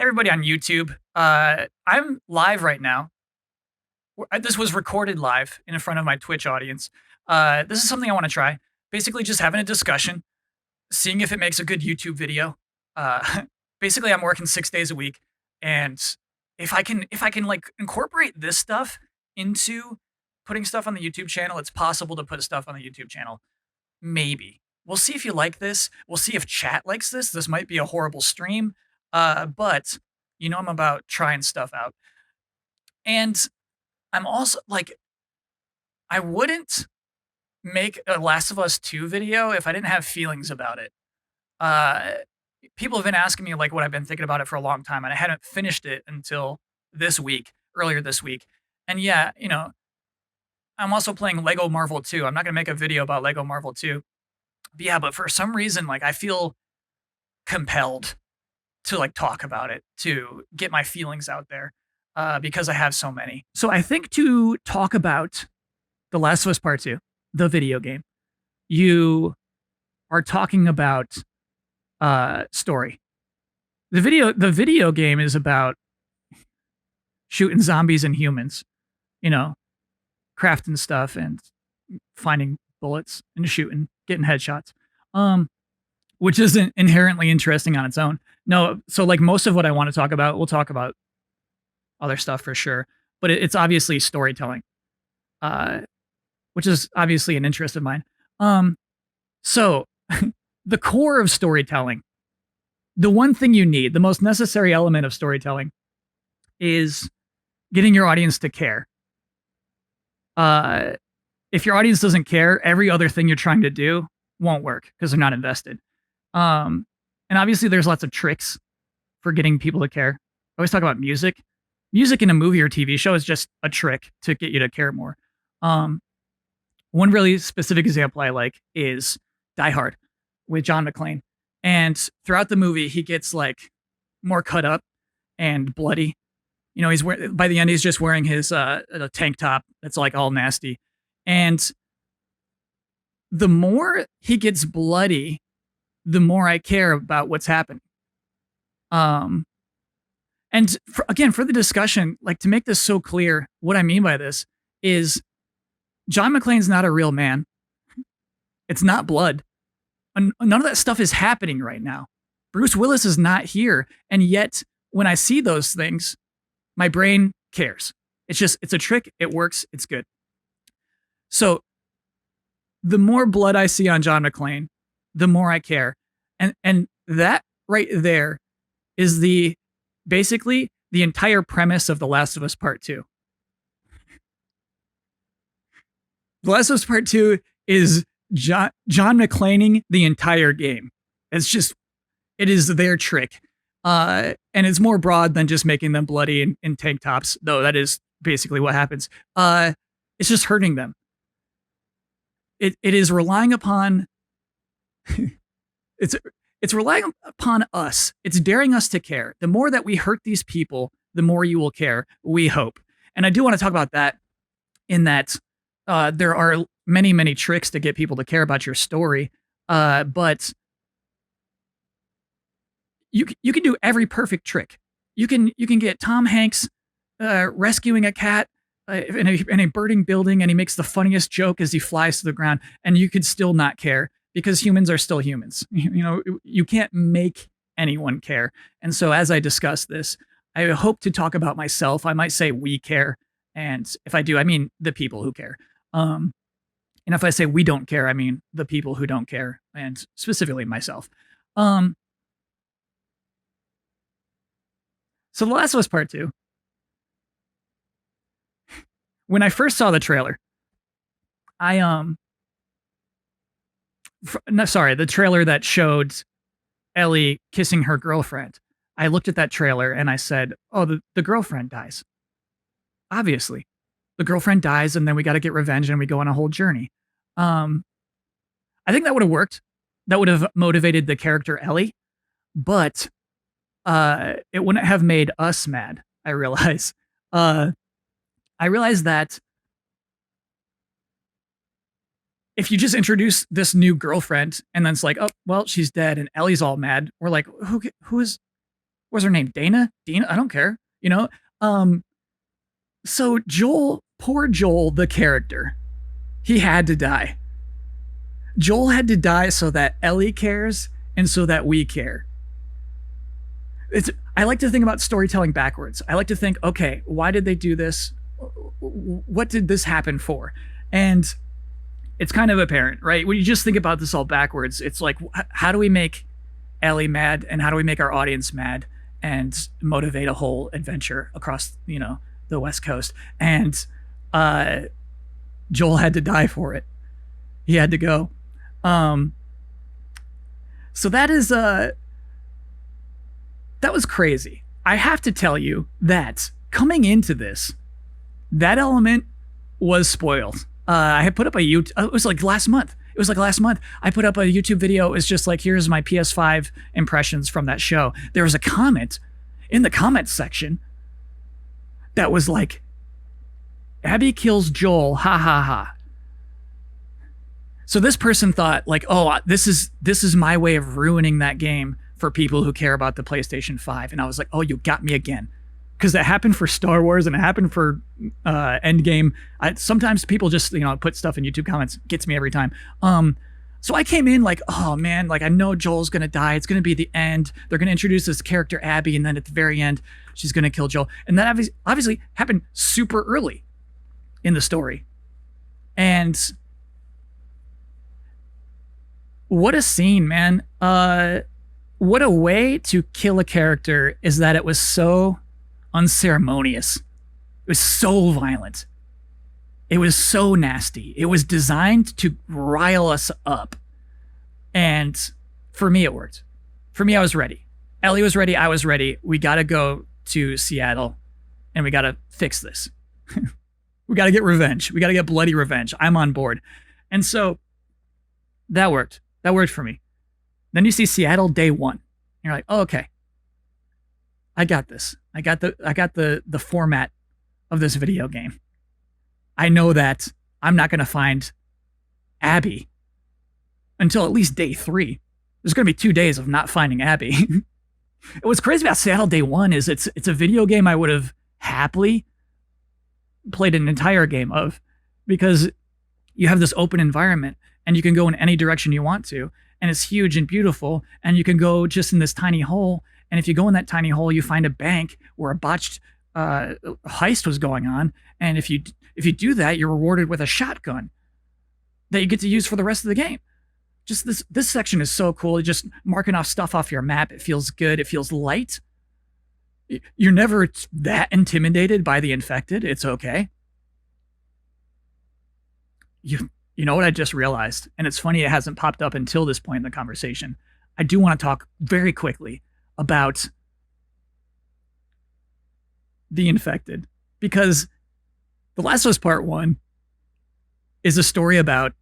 Everybody on YouTube. I'm live right now. This was recorded live in front of my Twitch audience. This is something I want to try. Basically, just having a discussion, seeing if it makes a good YouTube video. Uh, basically, I'm working 6 days a week, and if I can like incorporate this stuff into putting stuff on the YouTube channel, it's possible to put stuff on the YouTube channel. Maybe. We'll see if you like this. We'll see if chat likes this. This might be a horrible stream, but I'm about trying stuff out. And I'm also like, I wouldn't make a Last of Us 2 video if I didn't have feelings about it. Uh, People have been asking me like what I've been thinking about it for a long time, and I hadn't finished it until earlier this week. And yeah, I'm also playing Lego Marvel 2. I'm not gonna make a video about Lego Marvel 2. But yeah, but for some reason, like I feel compelled to like talk about it, to get my feelings out there, because I have so many. So I think to talk about The Last of Us Part 2, the video game, you are talking about story. The video game is about shooting zombies and humans, you know, crafting stuff and finding bullets and shooting, getting headshots. Um, which isn't inherently interesting on its own. No, so like most of what I want to talk about, we'll talk about other stuff for sure, but it's obviously storytelling, uh, which is obviously an interest of mine. So the core of storytelling, the one thing you need, the most necessary element of storytelling, is getting your audience to care. Uh, if your audience doesn't care, every other thing you're trying to do won't work because they're not invested. And obviously, there's lots of tricks for getting people to care. I always talk about music. Music in a movie or TV show is just a trick to get you to care more. One really specific example I like is Die Hard with John McClane. And throughout the movie, he gets like more cut up and bloody. By the end, he's just wearing his a tank top that's like all nasty. And the more he gets bloody, the more I care about what's happening. And again, for the discussion, like to make this so clear, what I mean by this is John McClane's not a real man. It's not blood. None of that stuff is happening right now. Bruce Willis is not here. And yet, when I see those things, my brain cares. It's a trick. It works. It's good. So the more blood I see on John McClane, the more I care. And that right there is basically the entire premise of The Last of Us Part 2. The Last of Us Part 2 is John McClaning the entire game. It is their trick. And it's more broad than just making them bloody in tank tops, though that is basically what happens. It's just hurting them. It is relying upon it's relying upon us. It's daring us to care. The more that we hurt these people, the more you will care, we hope. And I do want to talk about that in that there are many, many tricks to get people to care about your story. But you can do every perfect trick. You can get Tom Hanks rescuing a cat in a burning building, and he makes the funniest joke as he flies to the ground, and you could still not care because humans are still humans. You can't make anyone care. And so as I discuss this, I hope to talk about myself. I might say we care, and if I do, I mean the people who care. And if I say we don't care, I mean the people who don't care, and specifically myself. So The Last of Us Part 2. When I first saw the trailer, the trailer that showed Ellie kissing her girlfriend. I looked at that trailer and I said, "Oh, the girlfriend dies. Obviously, the girlfriend dies, and then we got to get revenge, and we go on a whole journey." I think that would have worked. That would have motivated the character Ellie, but it wouldn't have made us mad. I realize. I realize that if you just introduce this new girlfriend and then it's like, oh well, she's dead, and Ellie's all mad, we're like, What's her name? Dana? Dina? I don't care. You know? Um, so Joel, poor Joel, the character, he had to die. Joel had to die so that Ellie cares and so that we care. I like to think about storytelling backwards. I like to think, okay, why did they do this? What did this happen for? And it's kind of apparent, right? When you just think about this all backwards, it's like, how do we make Ellie mad, and how do we make our audience mad and motivate a whole adventure across, the West Coast? And Joel had to die for it. He had to go. So that was crazy. I have to tell you that coming into this, that element was spoiled. I had put up a YouTube. It was like last month. I put up a YouTube video. It was just like, here's my PS5 impressions from that show. There was a comment in the comments section that was like, Abby kills Joel, ha ha ha. So this person thought like, oh, this is my way of ruining that game for people who care about the PlayStation 5. And I was like, oh, you got me again. Because it happened for Star Wars and it happened for Endgame. Sometimes people just, put stuff in YouTube comments. Gets me every time. So I came in like, oh man, like I know Joel's going to die. It's going to be the end. They're going to introduce this character Abby, and then at the very end, she's going to kill Joel. And that obviously happened super early in the story. And what a scene, man. What a way to kill a character is that it was so unceremonious. It was so violent. It was so nasty. It was designed to rile us up. And for me, it worked. For me, I was ready. Ellie was ready. I was ready. We got to go to Seattle and we got to fix this. We got to get revenge. We got to get bloody revenge. I'm on board. And so that worked. That worked for me. Then you see Seattle day one. And you're like, oh, okay. I got this. I got the format of this video game. I know that I'm not going to find Abby until at least day 3. There's going to be 2 days of not finding Abby. What's crazy about Seattle day 1 is it's a video game I would have happily played an entire game of, because you have this open environment and you can go in any direction you want to, and it's huge and beautiful, and you can go just in this tiny hole. And if you go in that tiny hole, you find a bank where a botched heist was going on. And if you do that, you're rewarded with a shotgun that you get to use for the rest of the game. Just this section is so cool. You're just marking off stuff off your map. It feels good. It feels light. You're never that intimidated by the infected. It's okay. You know what I just realized? And it's funny it hasn't popped up until this point in the conversation. I do want to talk very quickly about the infected, because The Last of Us Part 1 is a story about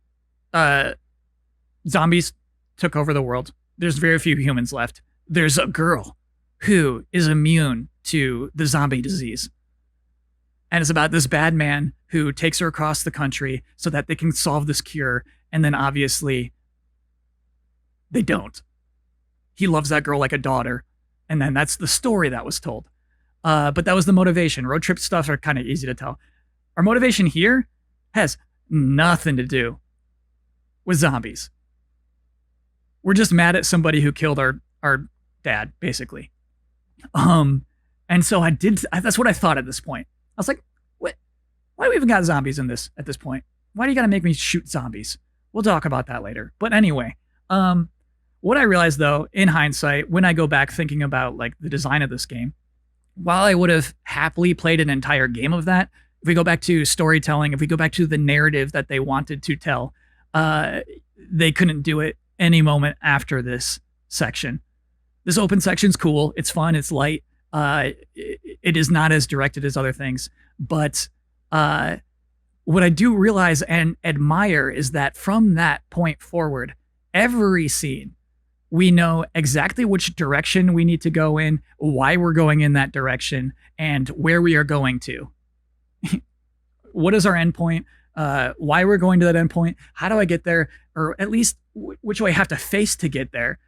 zombies took over the world. There's very few humans left. There's a girl who is immune to the zombie disease. And it's about this bad man who takes her across the country so that they can solve this cure. And then obviously they don't. He loves that girl like a daughter. And then that's the story that was told. But that was the motivation. Road trip stuff are kind of easy to tell. Our motivation here has nothing to do with zombies. We're just mad at somebody who killed our dad, basically. And so that's what I thought at this point. I was like, what? Why do we even got zombies in this at this point? Why do you got to make me shoot zombies? We'll talk about that later. But anyway, what I realized though, in hindsight, when I go back thinking about like the design of this game, while I would have happily played an entire game of that, if we go back to storytelling, if we go back to the narrative that they wanted to tell, they couldn't do it any moment after this section. This open section's cool. It's fun. It's light. It is not as directed as other things. But what I do realize and admire is that from that point forward, every scene, we know exactly which direction we need to go in, why we're going in that direction, and where we are going to. What is our endpoint? Why we're going to that endpoint? How do I get there? Or at least which way I have to face to get there.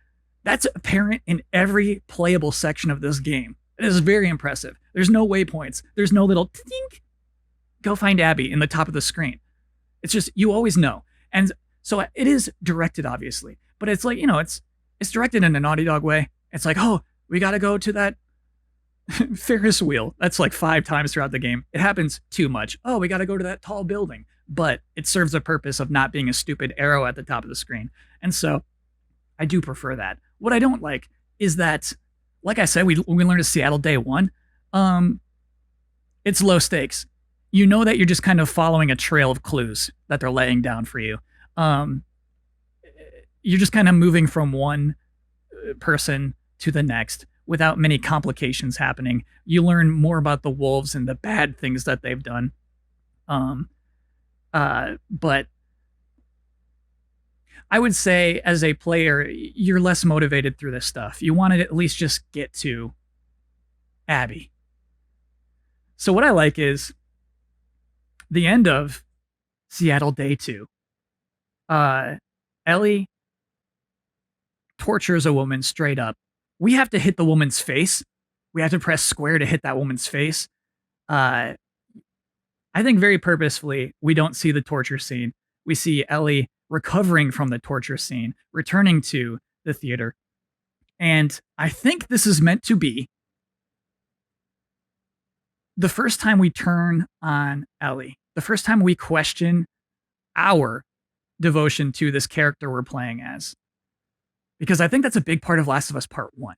That's apparent in every playable section of this game. It is very impressive. There's no waypoints. There's no little tink, go find Abby in the top of the screen. It's just you always know. And so it is directed, obviously, but it's like, it's directed in a Naughty Dog way. It's like, oh, we got to go to that Ferris wheel. That's like 5 times throughout the game. It happens too much. Oh, we got to go to that tall building. But it serves a purpose of not being a stupid arrow at the top of the screen. And so I do prefer that. What I don't like is that, like I said, we learned a Seattle day one. It's low stakes. You know that you're just kind of following a trail of clues that they're laying down for you. You're just kind of moving from one person to the next without many complications happening. You learn more about the wolves and the bad things that they've done. But I would say as a player, you're less motivated through this stuff. You want to at least just get to Abby. So what I like is the end of Seattle Day 2. Ellie tortures a woman straight up. We have to hit the woman's face. We have to press square to hit that woman's face. I think very purposefully, we don't see the torture scene. We see Ellie recovering from the torture scene, returning to the theater. And I think this is meant to be the first time we turn on Ellie, the first time we question our devotion to this character we're playing as. Because I think that's a big part of Last of Us Part 1.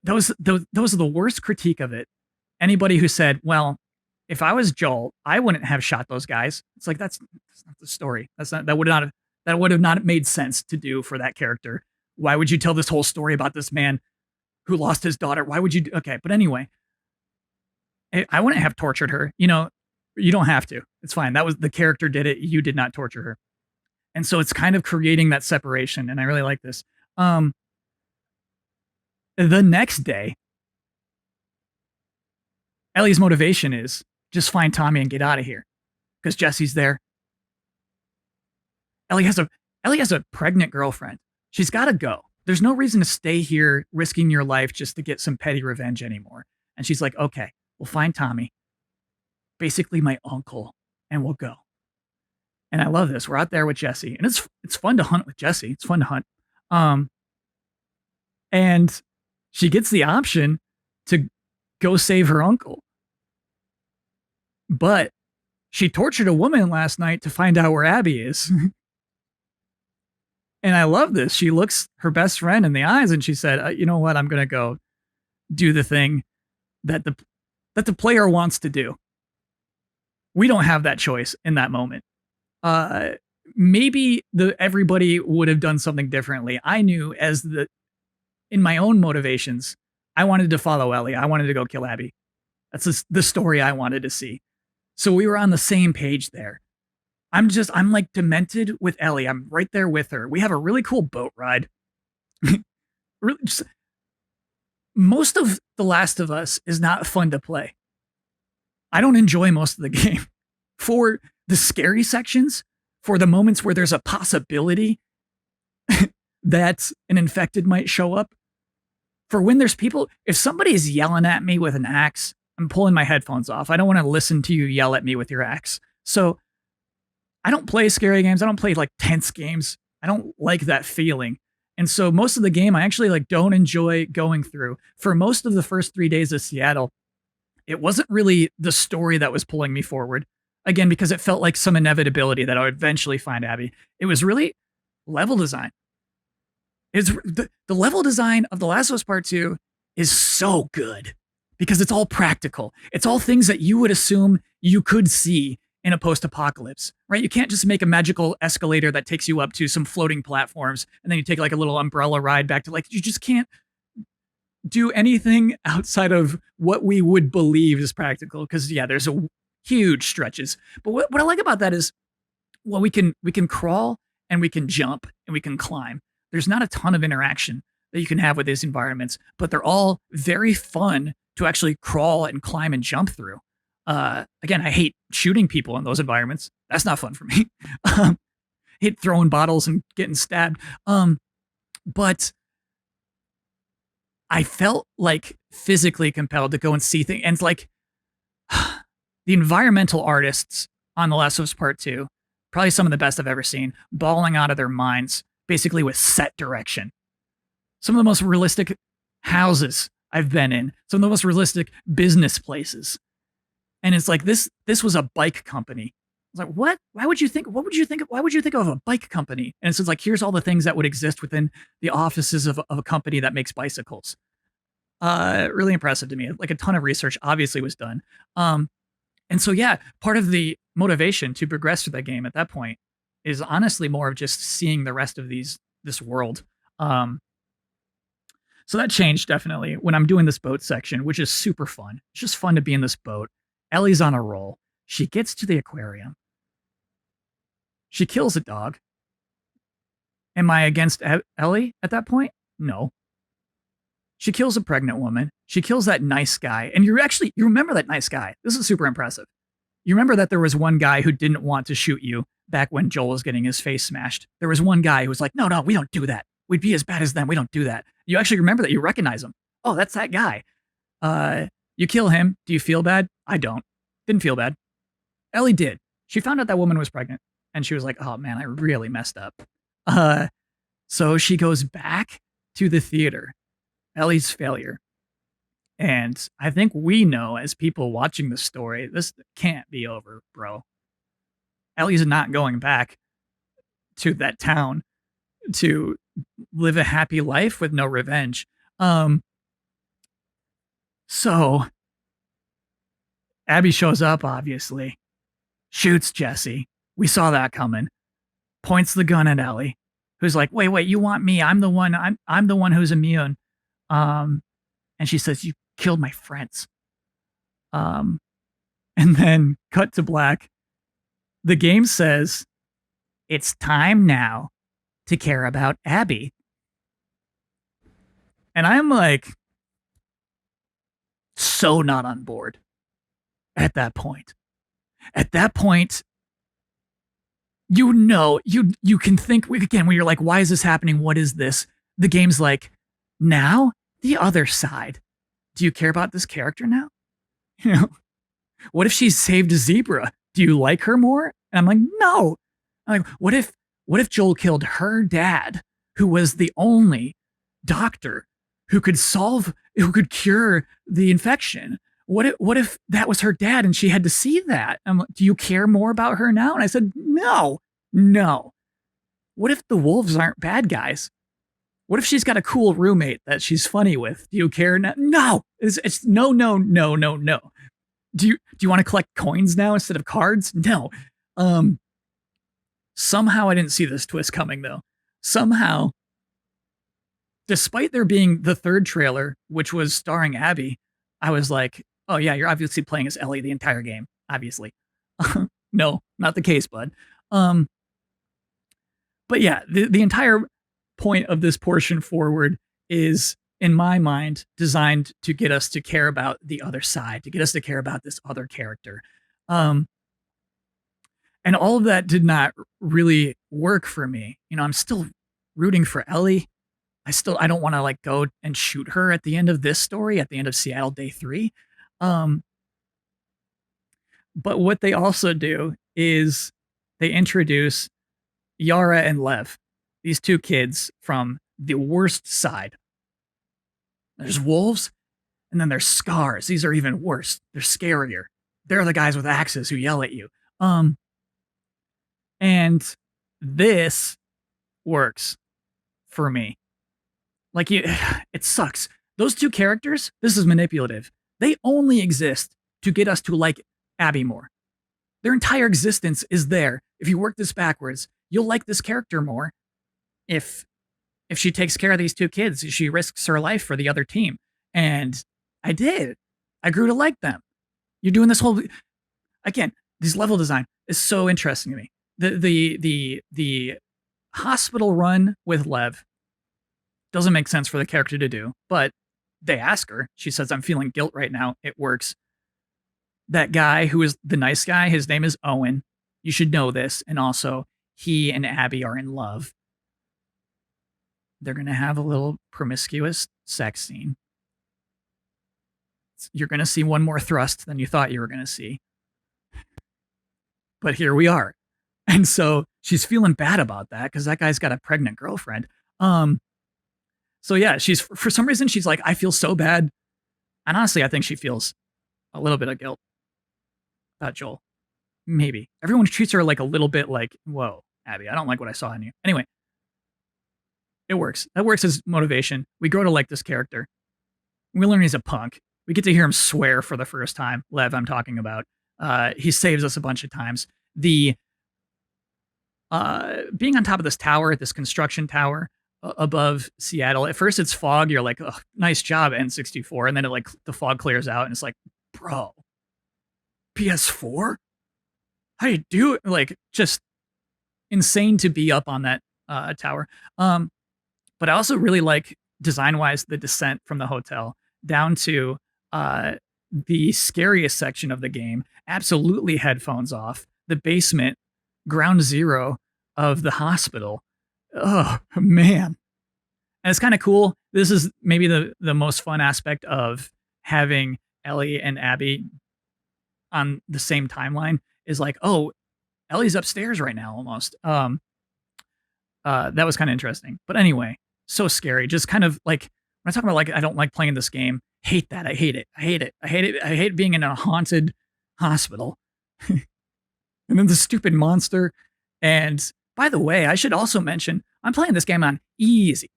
Those are the worst critique of it. Anybody who said, well, if I was Joel, I wouldn't have shot those guys. It's like, that's not the story. That would have not made sense to do for that character. Why would you tell this whole story about this man who lost his daughter? Why would you okay, but anyway, I wouldn't have tortured her. You don't have to. It's fine. That was the character did it. You did not torture her. And so it's kind of creating that separation, and I really like this. The next day, Ellie's motivation is just find Tommy and get out of here because Jesse's there. Ellie has a pregnant girlfriend. She's got to go. There's no reason to stay here risking your life just to get some petty revenge anymore. And she's like, okay, we'll find Tommy, basically my uncle, and we'll go. And I love this. We're out there with Jesse, and it's fun to hunt with Jesse. It's fun to hunt. And she gets the option to go save her uncle. But she tortured a woman last night to find out where Abby is. And I love this. She looks her best friend in the eyes and she said, you know what? I'm going to go do the thing that the player wants to do. We don't have that choice in that moment. Maybe everybody would have done something differently. I knew in my own motivations, I wanted to follow Ellie. I wanted to go kill Abby. That's the story I wanted to see. So we were on the same page there. I'm like demented with Ellie. I'm right there with her. We have a really cool boat ride. Most of The Last of Us is not fun to play. I don't enjoy most of the game. For the scary sections, for the moments where there's a possibility that an infected might show up, for when there's people, if somebody's yelling at me with an axe, I'm pulling my headphones off. I don't want to listen to you yell at me with your axe. So I don't play scary games. I don't play like tense games. I don't like that feeling. And so most of the game, I actually don't enjoy going through. For most of the first 3 days of Seattle, it wasn't really the story that was pulling me forward. Again, because it felt like some inevitability that I would eventually find Abby. It was really level design. The level design of The Last of Us Part 2 is so good because it's all practical. It's all things that you would assume you could see in a post-apocalypse, right? You can't just make a magical escalator that takes you up to some floating platforms and then you take like a little umbrella ride back to you just can't do anything outside of what we would believe is practical. Because yeah, there's huge stretches. But what I like about that is, well, we can crawl and we can jump and we can climb. There's not a ton of interaction that you can have with these environments, but they're all very fun to actually crawl and climb and jump through. Again, I hate shooting people in those environments. That's not fun for me. Hate throwing bottles and getting stabbed. But I felt like physically compelled to go and see things. And like the environmental artists on The Last of Us Part 2, probably some of the best I've ever seen, bawling out of their minds, basically with set direction. Some of the most realistic houses I've been in, some of the most realistic business places. And it's like this was a bike company. I was like, what? Why would you think? What would you think? Why would you think of a bike company? And it's like, here's all the things that would exist within the offices of a company that makes bicycles. Really impressive to me. Like a ton of research obviously was done. And so yeah, part of the motivation to progress through that game at that point is honestly more of just seeing the rest of this world. Um, so that changed definitely when I'm doing this boat section, which is super fun. It's just fun to be in this boat. Ellie's on a roll. She gets to the aquarium. She kills a dog. Am I against Ellie at that point? No. She kills a pregnant woman. She kills that nice guy. And you remember that nice guy. This is super impressive. You remember that there was one guy who didn't want to shoot you back when Joel was getting his face smashed. There was one guy who was like, no, we don't do that. We'd be as bad as them. We don't do that. You actually remember that. You recognize him. Oh, that's that guy. You kill him. Do you feel bad? I don't. Didn't feel bad. Ellie did. She found out that woman was pregnant. And she was like, oh man, I really messed up. So she goes back to the theater. Ellie's failure. And I think we know as people watching the story, this can't be over, bro. Ellie's not going back to that town to live a happy life with no revenge. So Abby shows up, obviously, shoots Jesse. We saw that coming. Points the gun at Ellie, who's like, wait, you want me? I'm the one who's immune. And she says, you killed my friends. And then cut to black. The game says, it's time now to care about Abby. And I'm like, so not on board at that point. At that point, you can think, again, when you're like, why is this happening? What is this? The game's like, now the other side. Do you care about this character now? You know, what if she saved a zebra? Do you like her more? And I'm like, no. I'm like, what if Joel killed her dad, who was the only doctor who could cure the infection? What if that was her dad and she had to see that? I'm like, do you care more about her now? And I said, no. What if the wolves aren't bad guys? What if she's got a cool roommate that she's funny with? Do you care now? No. It's no. Do you want to collect coins now instead of cards? No. Somehow I didn't see this twist coming though. Somehow, despite there being the third trailer, which was starring Abby, I was like, oh yeah, you're obviously playing as Ellie the entire game. Obviously. No, not the case, bud. But yeah, the entire point of this portion forward is, in my mind, designed to get us to care about the other side, to get us to care about this other character. And all of that did not really work for me. You know, I'm still rooting for Ellie. I don't want to like go and shoot her at the end of this story, at the end of Seattle Day 3. But what they also do is they introduce Yara and Lev, these two kids from the worst side. There's wolves, and then there's scars. These are even worse. They're scarier. They're the guys with axes who yell at you. And this works for me. Like, it sucks. Those two characters, this is manipulative. They only exist to get us to like Abby more. Their entire existence is there. If you work this backwards, you'll like this character more if she takes care of these two kids. She risks her life for the other team. And I did. I grew to like them. You're doing this whole, again, this level design is so interesting to me. The hospital run with Lev doesn't make sense for the character to do, but they ask her. She says, I'm feeling guilt right now. It works. That guy who is the nice guy, his name is Owen. You should know this. And also, he and Abby are in love. They're gonna have a little promiscuous sex scene. You're gonna see one more thrust than you thought you were gonna see. But here we are. And so she's feeling bad about that because that guy's got a pregnant girlfriend. Um, so yeah, she's for some reason she's like, I feel so bad. And honestly, I think she feels a little bit of guilt about Joel. Maybe. Everyone treats her like a little bit like, whoa, Abby, I don't like what I saw in you. Anyway, it works. That works as motivation. We grow to like this character. We learn he's a punk. We get to hear him swear for the first time. Lev, I'm talking about. He saves us a bunch of times. The being on top of this tower, this construction tower above Seattle. At first, it's fog. You're like, oh, nice job, N64, and then it like the fog clears out, and it's like, bro, PS4, how do you do it? Like, just insane to be up on that tower. But I also really like design wise the descent from the hotel down to the scariest section of the game. Absolutely headphones off. The basement, ground zero of the hospital. Oh man. And it's kind of cool. This is maybe the most fun aspect of having Ellie and Abby on the same timeline is like, oh, Ellie's upstairs right now almost. That was kind of interesting. But anyway, so scary. Just kind of like when I talk about like I don't like playing this game, hate that. I hate it. I hate it. I hate it. I hate being in a haunted hospital. And then the stupid monster. And by the way, I should also mention I'm playing this game on easy.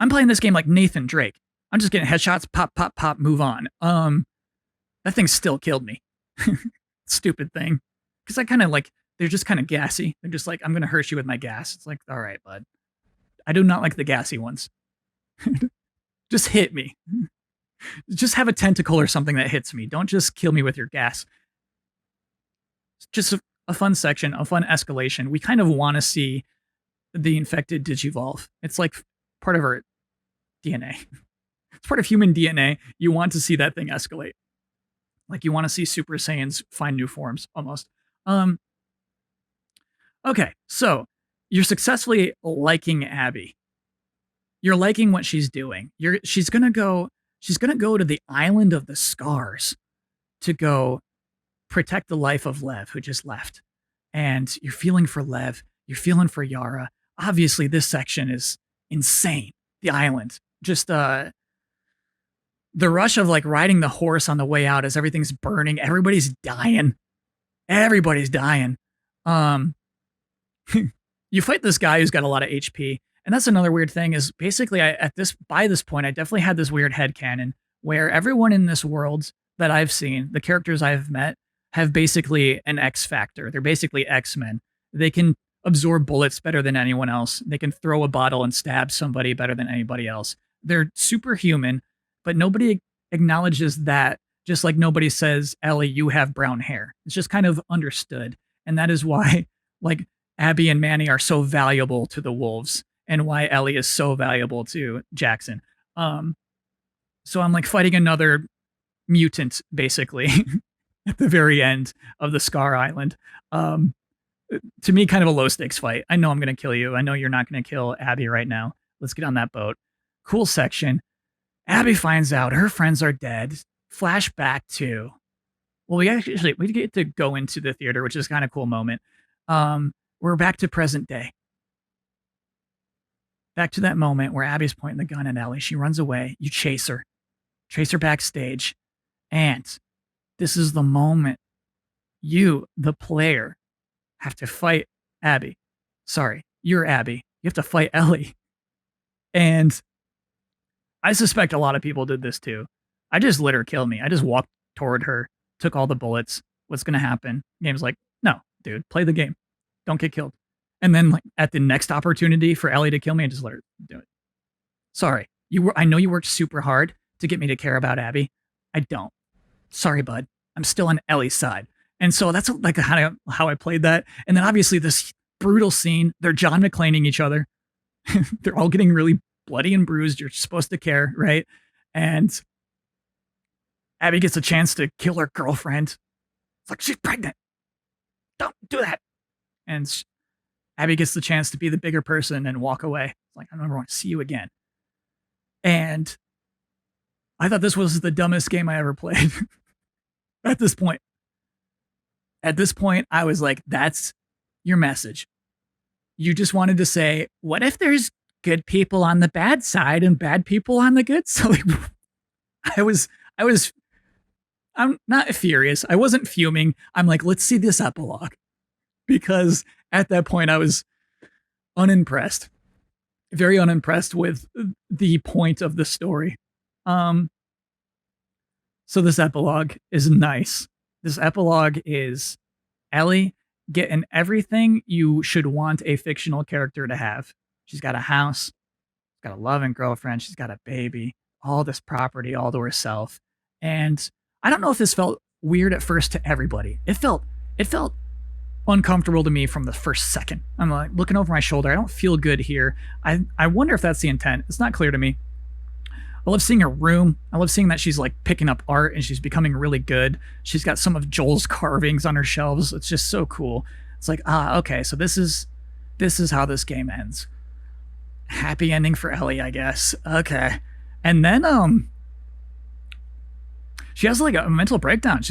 I'm playing this game like Nathan Drake. I'm just getting headshots, pop, pop, pop, move on. That thing still killed me. Stupid thing. Because I kind of like, they're just kind of gassy. They're just like, I'm going to hurt you with my gas. It's like, all right, bud. I do not like the gassy ones. Just hit me. Just have a tentacle or something that hits me. Don't just kill me with your gas. It's just a fun section, a fun escalation. We kind of want to see the infected digivolve. It's like part of our DNA. It's part of human DNA. You want to see that thing escalate. Like you want to see Super Saiyans find new forms almost. Okay, so you're successfully liking Abby. You're liking what she's doing. She's gonna go to the island of the scars to go protect the life of Lev, who just left. And you're feeling for Lev, you're feeling for Yara. Obviously, this section is insane. The island. Just the rush of like riding the horse on the way out as everything's burning, everybody's dying. Everybody's dying. You fight this guy who's got a lot of HP. And that's another weird thing is basically by this point, I definitely had this weird headcanon where everyone in this world that I've seen, the characters I've met, have basically an X factor. They're basically X-Men. They can absorb bullets better than anyone else. They can throw a bottle and stab somebody better than anybody else. They're superhuman, but nobody acknowledges that, just like nobody says, Ellie, you have brown hair. It's just kind of understood. And that is why like Abby and Manny are so valuable to the Wolves and why Ellie is so valuable to Jackson. So I'm like fighting another mutant basically at the very end of the Scar Island. To me, kind of a low stakes fight. I know I'm going to kill you. I know you're not going to kill Abby right now. Let's get on that boat. Cool section. Abby finds out her friends are dead. Flashback to, well, we get to go into the theater, which is kind of cool moment. We're back to present day. Back to that moment where Abby's pointing the gun at Ellie. She runs away. You chase her backstage. And this is the moment you, the player, have to fight Abby. Sorry, you're Abby. You have to fight Ellie. And I suspect a lot of people did this too. I just let her kill me. I just walked toward her, took all the bullets. What's going to happen? Game's like, no, dude, play the game. Don't get killed. And then like at the next opportunity for Ellie to kill me, I just let her do it. Sorry. I know you worked super hard to get me to care about Abby. I don't. Sorry, bud. I'm still on Ellie's side. And so that's like how I played that. And then obviously this brutal scene, they're John McClaning each other. They're all getting really bloody and bruised. You're supposed to care, right? And Abby gets a chance to kill her girlfriend. It's like, she's pregnant. Don't do that. And Abby gets the chance to be the bigger person and walk away. Like, I never want to see you again. And I thought this was the dumbest game I ever played at this point. At this point, I was like, that's your message. You just wanted to say, what if there's good people on the bad side and bad people on the good side? I was, I'm not furious. I wasn't fuming. I'm like, let's see this epilogue. Because at that point, I was unimpressed, very unimpressed with the point of the story. So this epilogue is nice. This epilogue is Ellie getting everything you should want a fictional character to have. She's got a house, she's got a loving girlfriend, she's got a baby, all this property all to herself. And I don't know if this felt weird at first to everybody. It felt uncomfortable to me from the first second. I'm like looking over my shoulder. I don't feel good here. I wonder if that's the intent. It's not clear to me. I love seeing her room. I love seeing that she's like picking up art and she's becoming really good. She's got some of Joel's carvings on her shelves. It's just so cool. It's like, okay, so this is how this game ends. Happy ending for Ellie, I guess. Okay. And then she has like a mental breakdown.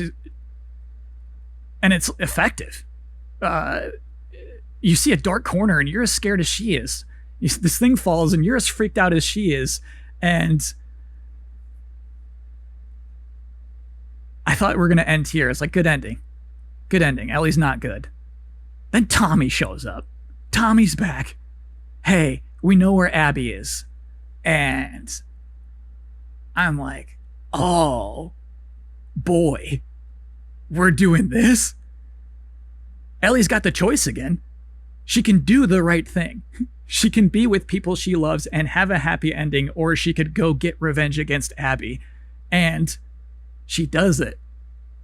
And it's effective. You see a dark corner and you're as scared as she is. This thing falls and you're as freaked out as she is. And I thought we were going to end here. It's like, good ending. Good ending. Ellie's not good. Then Tommy shows up. Tommy's back. Hey, we know where Abby is. And I'm like, oh, boy, we're doing this? Ellie's got the choice again. She can do the right thing. She can be with people she loves and have a happy ending, or she could go get revenge against Abby. And she does it.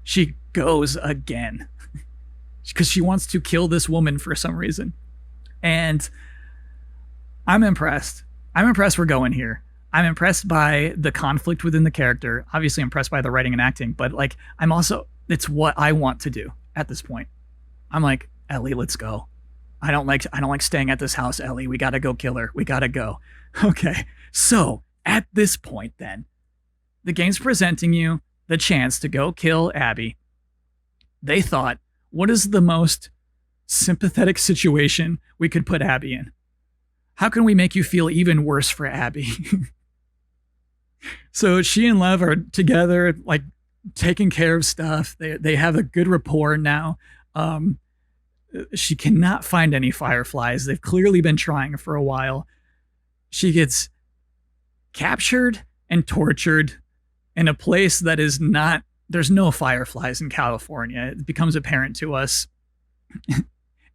She goes again. Because she wants to kill this woman for some reason. And I'm impressed. I'm impressed we're going here. I'm impressed by the conflict within the character. Obviously impressed by the writing and acting, but like I'm also, it's what I want to do at this point. I'm like, Ellie, let's go. I don't like staying at this house, Ellie. We gotta go kill her. We gotta go. Okay. So at this point then, the game's presenting you the chance to go kill Abby. They thought, what is the most sympathetic situation we could put Abby in? How can we make you feel even worse for Abby? So she and Lev are together, like taking care of stuff. They have a good rapport now. She cannot find any fireflies. They've clearly been trying for a while. She gets captured and tortured in a place that is not, there's no fireflies in California. It becomes apparent to us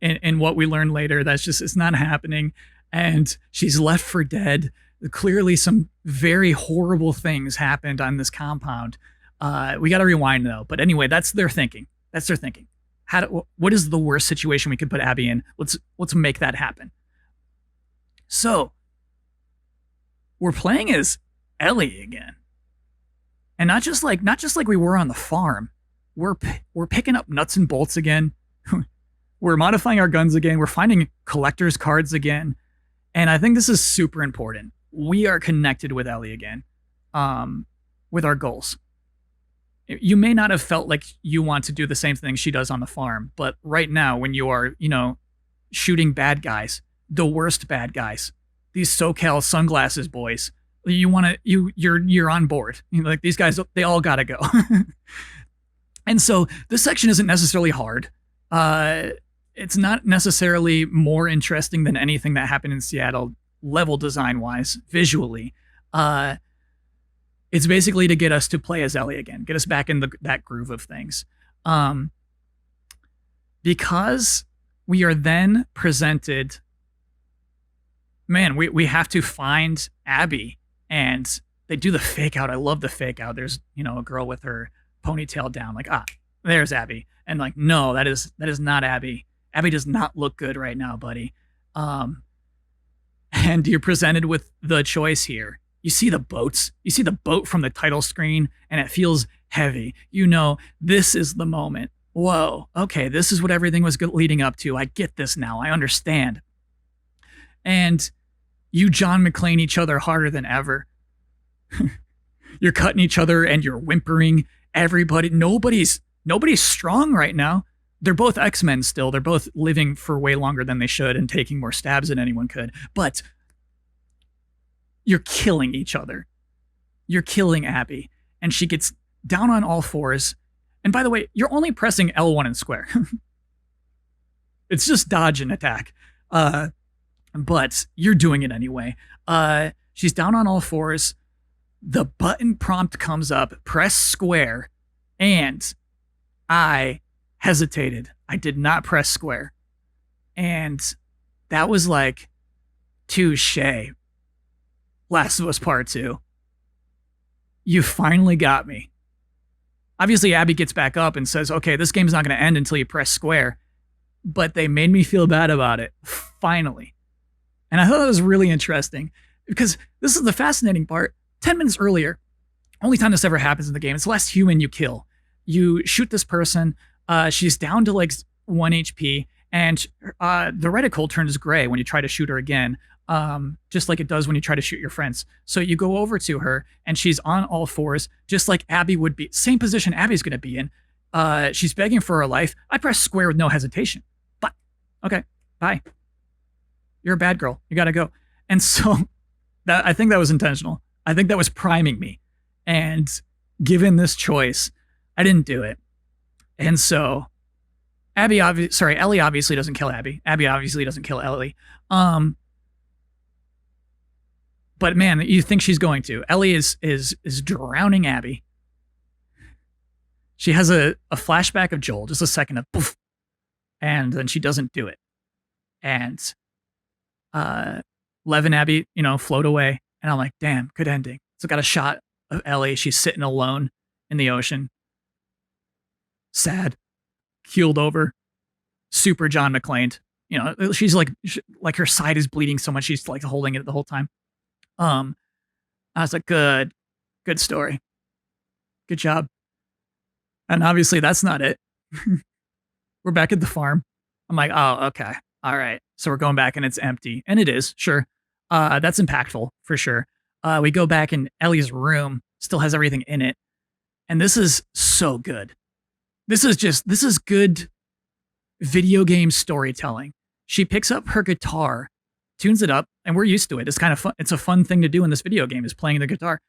in what we learn later. That's just, it's not happening. And she's left for dead. Clearly some very horrible things happened on this compound. We got to rewind though. But anyway, that's their thinking. That's their thinking. What is the worst situation we could put Abby in? Let's make that happen. So we're playing as Ellie again. And not just like we were on the farm. We're picking up nuts and bolts again. We're modifying our guns again. We're finding collector's cards again. And I think this is super important. We are connected with Ellie again, with our goals. You may not have felt like you want to do the same thing she does on the farm, but right now when you are, shooting bad guys, the worst bad guys, these SoCal sunglasses boys, you're on board. Like these guys, they all gotta go. And so this section isn't necessarily hard. It's not necessarily more interesting than anything that happened in Seattle, level design wise, visually. It's basically to get us to play as Ellie again, get us back in that groove of things. Because we are then presented, man, we have to find Abby, and they do the fake out. I love the fake out. There's, a girl with her ponytail down, like, there's Abby. And like, no, that is not Abby. Abby does not look good right now, buddy. And you're presented with the choice here. You see the boats. You see the boat from the title screen, and it feels heavy. This is the moment. Whoa, okay, this is what everything was leading up to. I get this now. I understand. And You John McClane each other harder than ever. You're cutting each other and you're whimpering. Everybody, nobody's strong right now. They're both X-Men still. They're both living for way longer than they should and taking more stabs than anyone could. But you're killing each other. You're killing Abby. And she gets down on all fours. And by the way, you're only pressing L1 and square. It's just dodge and attack. But you're doing it anyway. She's down on all fours. The button prompt comes up, press square, and I hesitated. I did not press square. And that was like, touche. Last of Us Part 2. You finally got me. Obviously, Abby gets back up and says, okay, this game's not going to end until you press square. But they made me feel bad about it, finally. And I thought that was really interesting because this is the fascinating part. 10 minutes earlier, only time this ever happens in the game, it's the last human you kill. You shoot this person, she's down to like 1 HP, and the reticle turns gray when you try to shoot her again, just like it does when you try to shoot your friends. So you go over to her, and she's on all fours, just like Abby would be. Same position Abby's going to be in. She's begging for her life. I press square with no hesitation. But, okay, bye. You're a bad girl. You got to go. And so I think that was intentional. I think that was priming me. And given this choice, I didn't do it. And so Ellie obviously doesn't kill Abby. Abby obviously doesn't kill Ellie. But man, you think she's going to. Ellie is drowning Abby. She has a flashback of Joel, just a second of poof, and then she doesn't do it. And Lev and Abby, float away. And I'm like, damn, good ending. So got a shot of Ellie. She's sitting alone in the ocean. Sad. Keeled over. Super John McClane. She's like her side is bleeding so much she's like holding it the whole time. I was like, good story. Good job. And obviously that's not it. We're back at the farm. I'm like, oh, okay. All right. So we're going back and it's empty. And it is, sure. That's impactful for sure. We go back and Ellie's room still has everything in it. And this is so good. This is good video game storytelling. She picks up her guitar, tunes it up, and we're used to it. It's kind of fun. It's a fun thing to do in this video game is playing the guitar.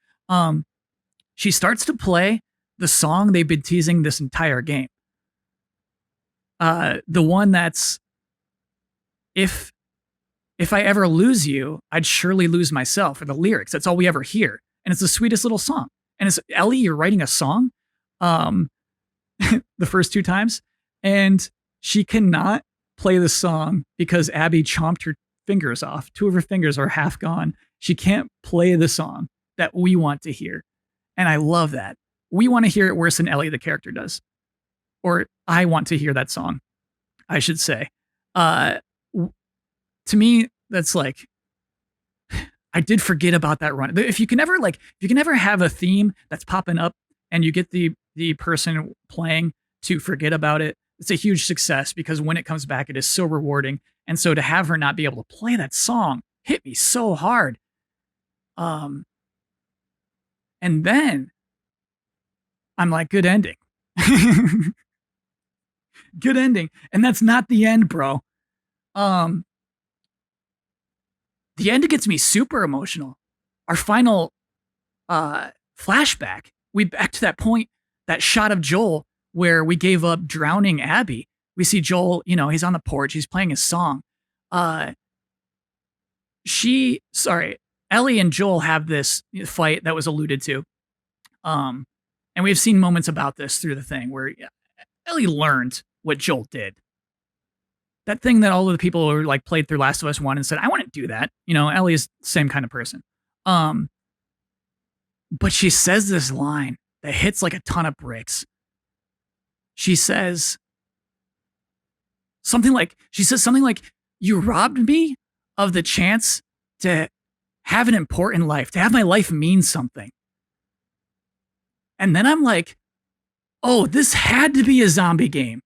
She starts to play the song they've been teasing this entire game. The one that's, if I ever lose you, I'd surely lose myself, or the lyrics. That's all we ever hear. And it's the sweetest little song. And it's, Ellie, you're writing a song the first 2 times, and she cannot play the song because Abby chomped her fingers off. 2 of her fingers are half gone. She can't play the song that we want to hear. And I love that. We want to hear it worse than Ellie, the character, does. Or I want to hear that song, I should say. To me, that's like, I did forget about that run. If you can ever have a theme that's popping up and you get the person playing to forget about it, it's a huge success because when it comes back, it is so rewarding. And so to have her not be able to play that song hit me so hard. And then I'm like, good ending. Good ending. And that's not the end, bro. The end gets me super emotional. Our final flashback, we back to that point, that shot of Joel where we gave up drowning Abby. We see Joel, he's on the porch, he's playing his song. Ellie and Joel have this fight that was alluded to. And we've seen moments about this through the thing where Ellie learned what Joel did. That thing that all of the people who played through Last of Us 1 and said, I want to do that. Ellie is the same kind of person. But she says this line that hits like a ton of bricks. She says something like, you robbed me of the chance to have an important life, to have my life mean something. And then I'm like, oh, this had to be a zombie game.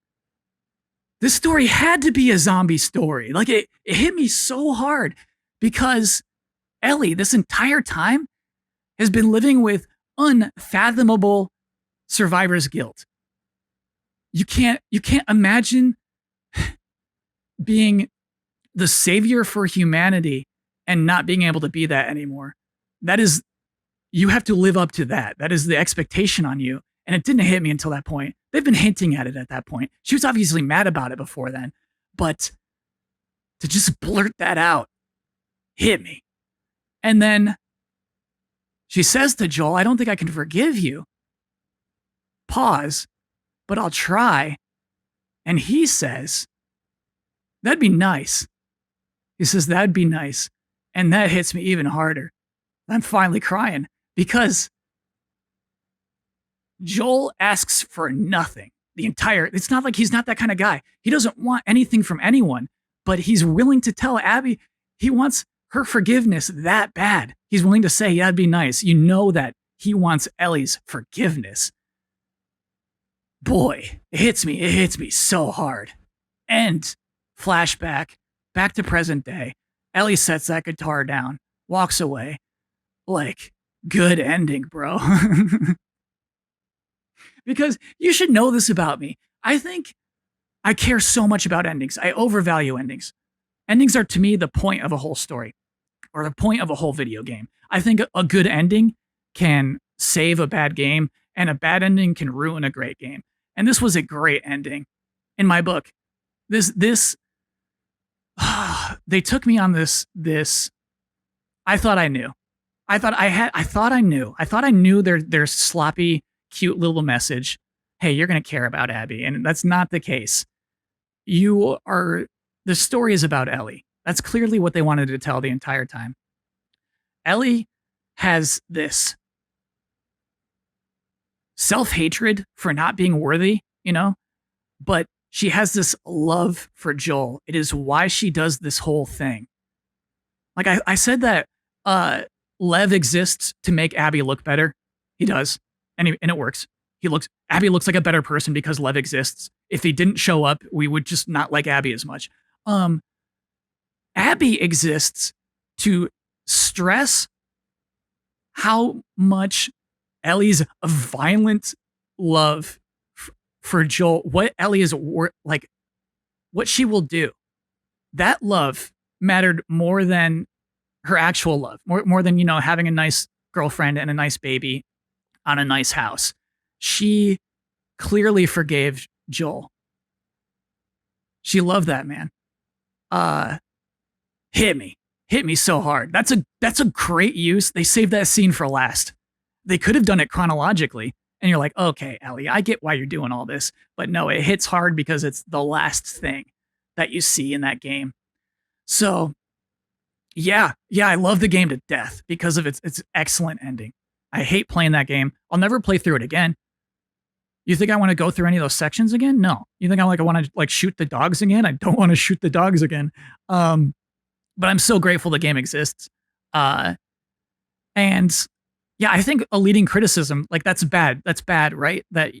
This story had to be a zombie story. Like it hit me so hard because Ellie, this entire time, has been living with unfathomable survivor's guilt. You can't imagine being the savior for humanity and not being able to be that anymore. That is, you have to live up to that. That is the expectation on you. And it didn't hit me until that point. They've been hinting at it at that point. She was obviously mad about it before then, but to just blurt that out hit me. And then she says to Joel, I don't think I can forgive you. Pause, but I'll try. And he says, that'd be nice. He says, that'd be nice. And that hits me even harder. I'm finally crying because Joel asks for nothing. It's not like he's not that kind of guy. He doesn't want anything from anyone, but he's willing to tell Abby he wants her forgiveness that bad. He's willing to say, yeah, it'd be nice. You know that he wants Ellie's forgiveness. Boy, it hits me so hard. And flashback, back to present day. Ellie sets that guitar down, walks away. Like, good ending, bro. Because you should know this about me. I think I care so much about endings. I overvalue endings. Endings are, to me, the point of a whole story or the point of a whole video game. I think a good ending can save a bad game, and a bad ending can ruin a great game. And this was a great ending in my book. They took me on this. I thought I knew. I thought I knew their sloppy, cute little message. Hey, you're going to care about Abby. And that's not the case. The story is about Ellie. That's clearly what they wanted to tell the entire time. Ellie has this self-hatred for not being worthy, but she has this love for Joel. It is why she does this whole thing. Like I said that Lev exists to make Abby look better. He does. And it works. Abby looks like a better person because Lev exists. If he didn't show up, we would just not like Abby as much. Abby exists to stress how much Ellie's violent love for Joel, what Ellie is like, what she will do. That love mattered more than her actual love, more than, having a nice girlfriend and a nice baby on a nice house. She clearly forgave Joel. She loved that man. Hit me so hard. That's a great use. They saved that scene for last. They could have done it chronologically, and you're like, okay, Ellie, I get why you're doing all this, but no, it hits hard because it's the last thing that you see in that game. So, yeah, I love the game to death because of its excellent ending. I hate playing that game. I'll never play through it again. You think I want to go through any of those sections again? No. You think I want to shoot the dogs again? I don't want to shoot the dogs again. But I'm so grateful the game exists. And yeah, I think a leading criticism, that's bad. That's bad, right? That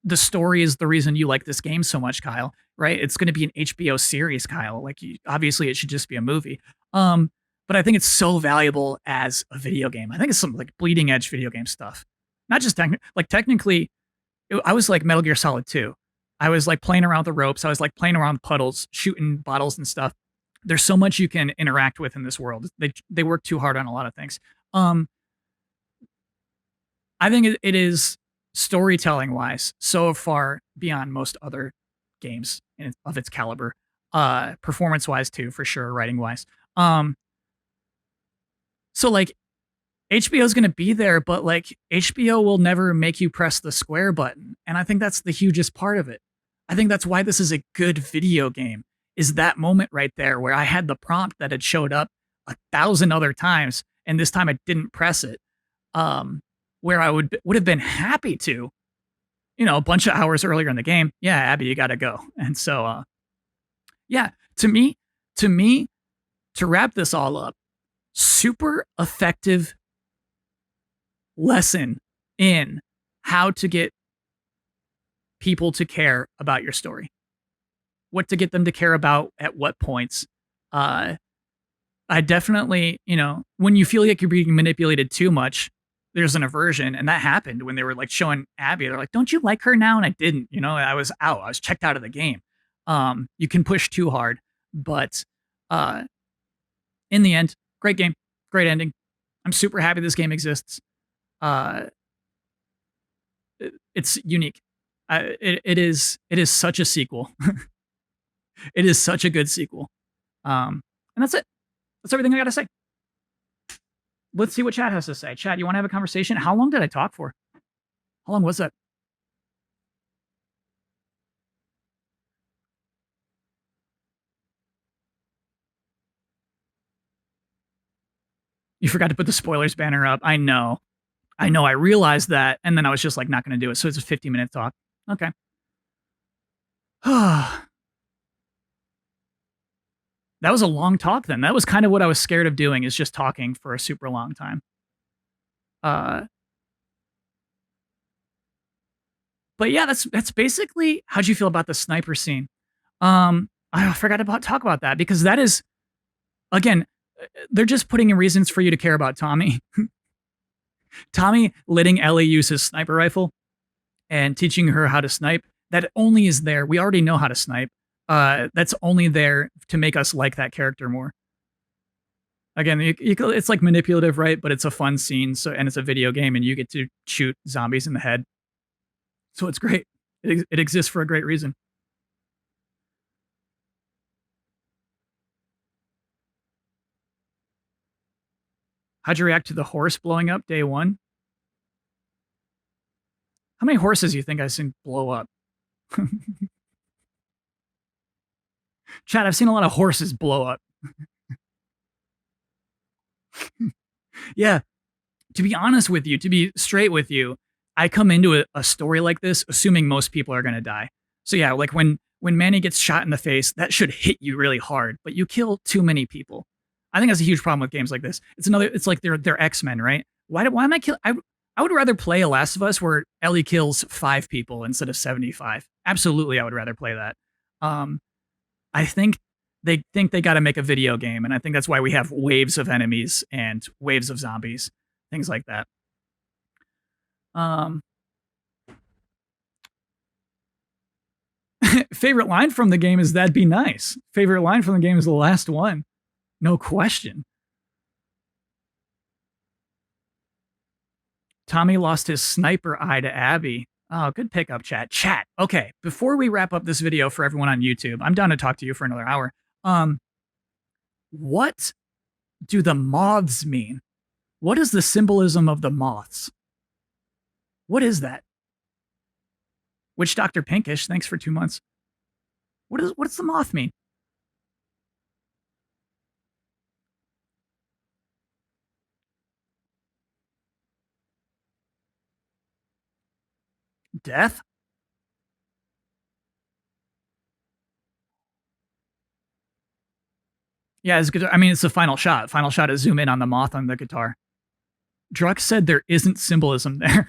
the story is the reason you like this game so much, Kyle, right? It's going to be an HBO series, Kyle. Obviously it should just be a movie. But I think it's so valuable as a video game. I think it's some bleeding edge video game stuff. Not just technically, I was like Metal Gear Solid 2. I was playing around the ropes. I was playing around puddles, shooting bottles and stuff. There's so much you can interact with in this world. They work too hard on a lot of things. I think it is storytelling wise so far beyond most other games of its caliber. Performance wise too, for sure. Writing wise. So HBO is going to be there, but HBO will never make you press the square button. And I think that's the hugest part of it. I think that's why this is a good video game, is that moment right there where I had the prompt that had showed up 1,000 other times. And this time I didn't press it. Where I would have been happy to, a bunch of hours earlier in the game. Yeah, Abby, you got to go. And so, yeah, to me, to wrap this all up, super effective lesson in how to get people to care about your story, what to get them to care about at what points. I definitely, when you feel like you're being manipulated too much, there's an aversion, and that happened when they were like showing Abby. They're like, "Don't you like her now?" And I didn't. I was out. I was checked out of the game. You can push too hard, but uh, in the end, great game, great ending. I'm super happy this game exists. Uh, it's unique. It is such a sequel. It is such a good sequel. And that's it. That's everything I got to say. Let's see what chat has to say. Chat, you want to have a conversation? How long did I talk for? How long was that? You forgot to put the spoilers banner up. I know. I know. I realized that. And then I was just like, not going to do it. So it's a 50-minute talk. Okay. That was a long talk then. That was kind of what I was scared of doing, is just talking for a super long time. But yeah, that's basically how'd you feel about the sniper scene? I forgot to talk about that because that is, again, they're just putting in reasons for you to care about Tommy. Tommy letting Ellie use his sniper rifle and teaching her how to snipe, that only is there. We already know how to snipe. That's only there to make us like that character more. Again, it's like manipulative, right? But it's a fun scene, and it's a video game, and you get to shoot zombies in the head. So it's great. It exists for a great reason. How'd you react to the horse blowing up day one? How many horses do you think I've seen blow up? Chad, I've seen a lot of horses blow up. Yeah. To be honest with you, to be straight with you, I come into a story like this assuming most people are going to die. So yeah, like when Manny gets shot in the face, that should hit you really hard, but you kill too many people. I think that's a huge problem with games like this. It's like they're X-Men, right? Why am I kill I would rather play a Last of Us where Ellie kills 5 people instead of 75. Absolutely, I would rather play that. I think they got to make a video game, and I think that's why we have waves of enemies and waves of zombies, things like that. Favorite line from the game is "That'd be nice." Favorite line from the game is the last one, no question. Tommy lost his sniper eye to Abby. Oh, good pickup, chat. Chat. Okay, before we wrap up this video for everyone on YouTube, I'm down to talk to you for another hour. What do the moths mean? What is the symbolism of the moths? What is that? Witch Doctor Pinkish, thanks for 2 months. What does the moth mean? Death? Yeah, it's good. I mean, it's the final shot. Final shot is zoom in on the moth on the guitar. Drux said there isn't symbolism there.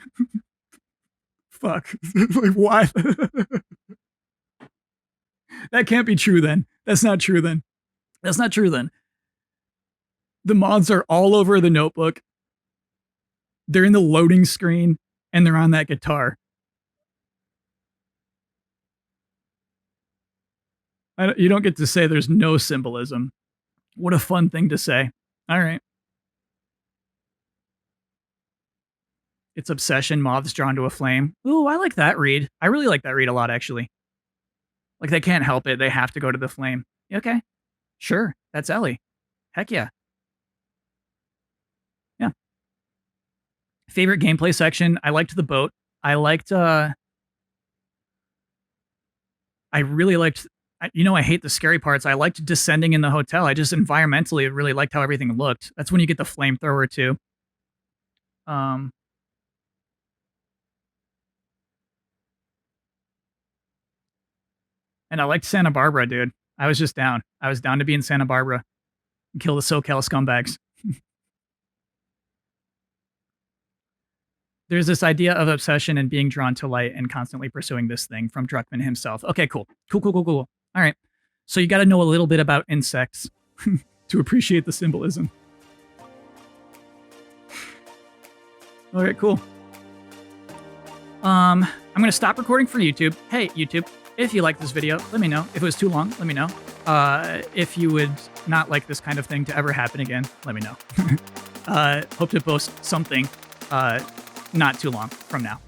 Fuck. Like, why? That can't be true then. That's not true then. That's not true then. The moths are all over the notebook. They're in the loading screen, and they're on that guitar. You don't get to say there's no symbolism. What a fun thing to say. All right. It's obsession, moths drawn to a flame. Ooh, I like that read. I really like that read a lot, actually. Like, they can't help it. They have to go to the flame. Okay. Sure. That's Ellie. Heck yeah. Yeah. Favorite gameplay section. I liked the boat. I really liked, I hate the scary parts. I liked descending in the hotel. I just environmentally really liked how everything looked. That's when you get the flamethrower too. And I liked Santa Barbara, dude. I was just down. I was down to be in Santa Barbara and kill the SoCal scumbags. There's this idea of obsession and being drawn to light and constantly pursuing this thing from Druckmann himself. Okay, cool. Cool. All right. So you got to know a little bit about insects to to appreciate the symbolism. Okay, cool. I'm gonna stop recording for YouTube. Hey, YouTube, if you like this video, let me know. If it was too long, let me know. If you would not like this kind of thing to ever happen again, let me know. Hope to post something not too long from now.